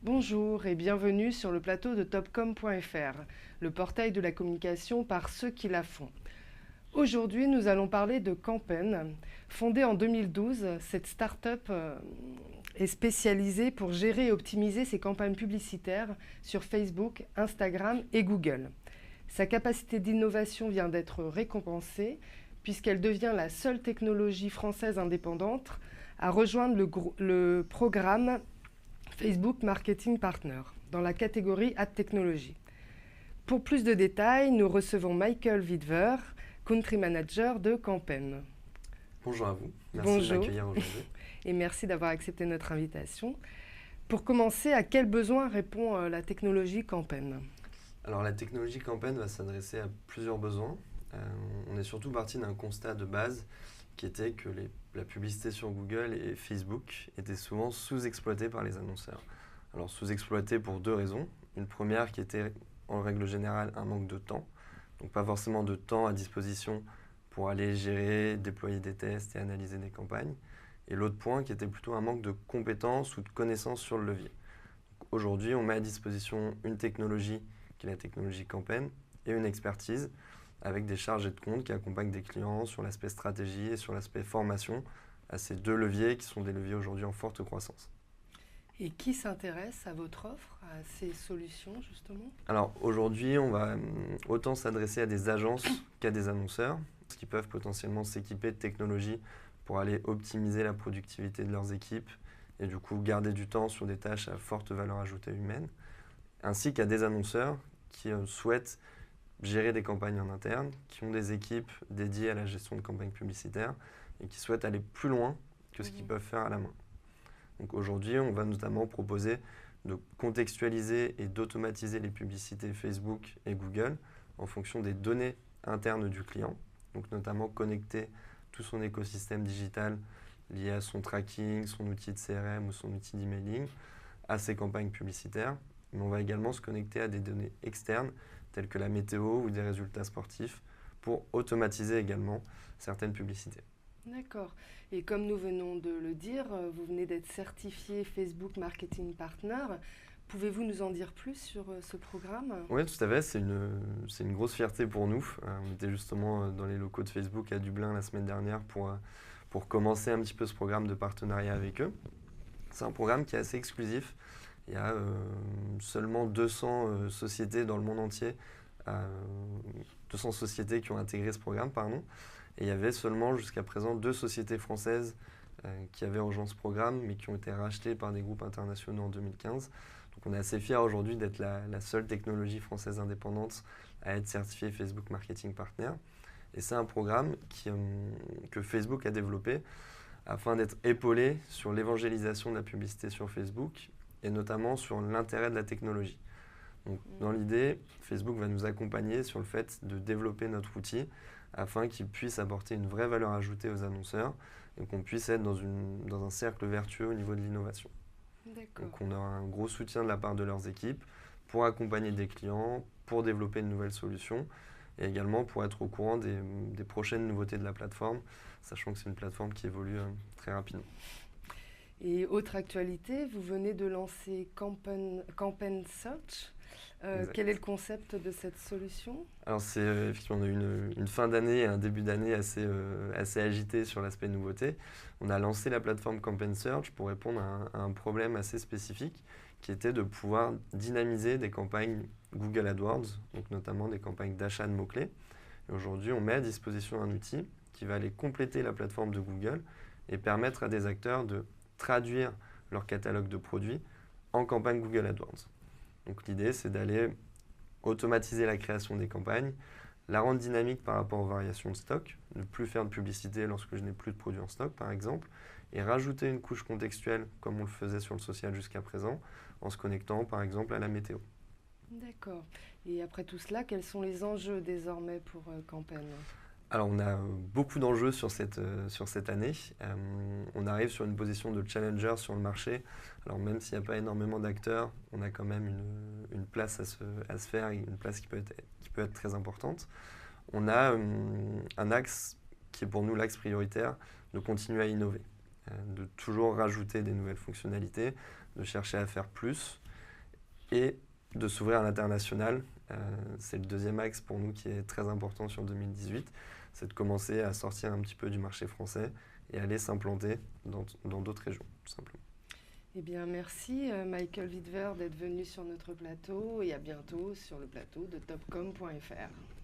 Bonjour et bienvenue sur le plateau de topcom.fr, le portail de la communication par ceux qui la font. Aujourd'hui, nous allons parler de Campen. Fondée en 2012, cette start-up est spécialisée pour gérer et optimiser ses campagnes publicitaires sur Facebook, Instagram et Google. Sa capacité d'innovation vient d'être récompensée puisqu'elle devient la seule technologie française indépendante à rejoindre le programme Facebook Marketing Partner dans la catégorie Ad Technology. Pour plus de détails, nous recevons Michael Widver, Country Manager de Campen. Bonjour à vous, merci de Bonjour m'accueillir aujourd'hui. et merci d'avoir accepté notre invitation. Pour commencer, à quel besoin répond la technologie Campen? Alors la technologie Campaign va s'adresser à plusieurs besoins. On est surtout parti d'un constat de base qui était que la publicité sur Google et Facebook était souvent sous-exploitée par les annonceurs. Alors sous-exploitée pour deux raisons. Une première qui était en règle générale un manque de temps, donc pas forcément de temps à disposition pour aller gérer, déployer des tests et analyser des campagnes. Et l'autre point qui était plutôt un manque de compétences ou de connaissances sur le levier. Aujourd'hui, on met à disposition une technologie qui est la technologie Campaign et une expertise avec des chargés de compte qui accompagnent des clients sur l'aspect stratégie et sur l'aspect formation à ces deux leviers qui sont des leviers aujourd'hui en forte croissance. Et qui s'intéresse à votre offre, à ces solutions justement? Alors aujourd'hui, on va autant s'adresser à des agences qu'à des annonceurs qui peuvent potentiellement s'équiper de technologies pour aller optimiser la productivité de leurs équipes et du coup garder du temps sur des tâches à forte valeur ajoutée humaine, ainsi qu'à des annonceurs qui souhaitent gérer des campagnes en interne, qui ont des équipes dédiées à la gestion de campagnes publicitaires et qui souhaitent aller plus loin que ce qu'ils peuvent faire à la main. Donc aujourd'hui, on va notamment proposer de contextualiser et d'automatiser les publicités Facebook et Google en fonction des données internes du client, donc notamment connecter tout son écosystème digital lié à son tracking, son outil de CRM ou son outil d'emailing, à ses campagnes publicitaires. Mais on va également se connecter à des données externes telles que la météo ou des résultats sportifs pour automatiser également certaines publicités. D'accord. Et comme nous venons de le dire, vous venez d'être certifié Facebook Marketing Partner. Pouvez-vous nous en dire plus sur ce programme? Oui, tout à fait, c'est une grosse fierté pour nous. On était justement dans les locaux de Facebook à Dublin la semaine dernière pour commencer un petit peu ce programme de partenariat avec eux. C'est un programme qui est assez exclusif. Il y a seulement 200 sociétés dans le monde entier, 200 sociétés qui ont intégré ce programme, pardon. Et il y avait seulement jusqu'à présent 2 sociétés françaises qui avaient rejoint ce programme, mais qui ont été rachetées par des groupes internationaux en 2015. Donc on est assez fiers aujourd'hui d'être la seule technologie française indépendante à être certifiée Facebook Marketing Partner. Et c'est un programme que Facebook a développé afin d'être épaulé sur l'évangélisation de la publicité sur Facebook et notamment sur l'intérêt de la technologie. Donc, dans l'idée, Facebook va nous accompagner sur le fait de développer notre outil afin qu'il puisse apporter une vraie valeur ajoutée aux annonceurs et qu'on puisse être dans un cercle vertueux au niveau de l'innovation. D'accord. Donc on aura un gros soutien de la part de leurs équipes pour accompagner des clients, pour développer de nouvelles solutions et également pour être au courant des prochaines nouveautés de la plateforme, sachant que c'est une plateforme qui évolue très rapidement. Et autre actualité, vous venez de lancer Campaign Search. Quel est le concept de cette solution? Alors c'est effectivement on a eu une fin d'année et un début d'année assez agité sur l'aspect nouveauté. On a lancé la plateforme Campaign Search pour répondre à un problème assez spécifique qui était de pouvoir dynamiser des campagnes Google AdWords, donc notamment des campagnes d'achat de mots-clés. Et aujourd'hui, on met à disposition un outil qui va aller compléter la plateforme de Google et permettre à des acteurs de traduire leur catalogue de produits en campagne Google AdWords. Donc l'idée, c'est d'aller automatiser la création des campagnes, la rendre dynamique par rapport aux variations de stock, ne plus faire de publicité lorsque je n'ai plus de produits en stock par exemple, et rajouter une couche contextuelle comme on le faisait sur le social jusqu'à présent, en se connectant par exemple à la météo. D'accord. Et après tout cela, quels sont les enjeux désormais pour Campen? Alors on a beaucoup d'enjeux sur cette année. On arrive sur une position de challenger sur le marché. Alors même s'il n'y a pas énormément d'acteurs, on a quand même une place à se faire, une place qui peut être très importante. On a un axe qui est pour nous l'axe prioritaire, de continuer à innover, de toujours rajouter des nouvelles fonctionnalités, de chercher à faire plus et de s'ouvrir à l'international. C'est le deuxième axe pour nous qui est très important sur 2018, c'est de commencer à sortir un petit peu du marché français et aller s'implanter dans d'autres régions, tout simplement. Eh bien, merci Michael Wittwer d'être venu sur notre plateau et à bientôt sur le plateau de topcom.fr.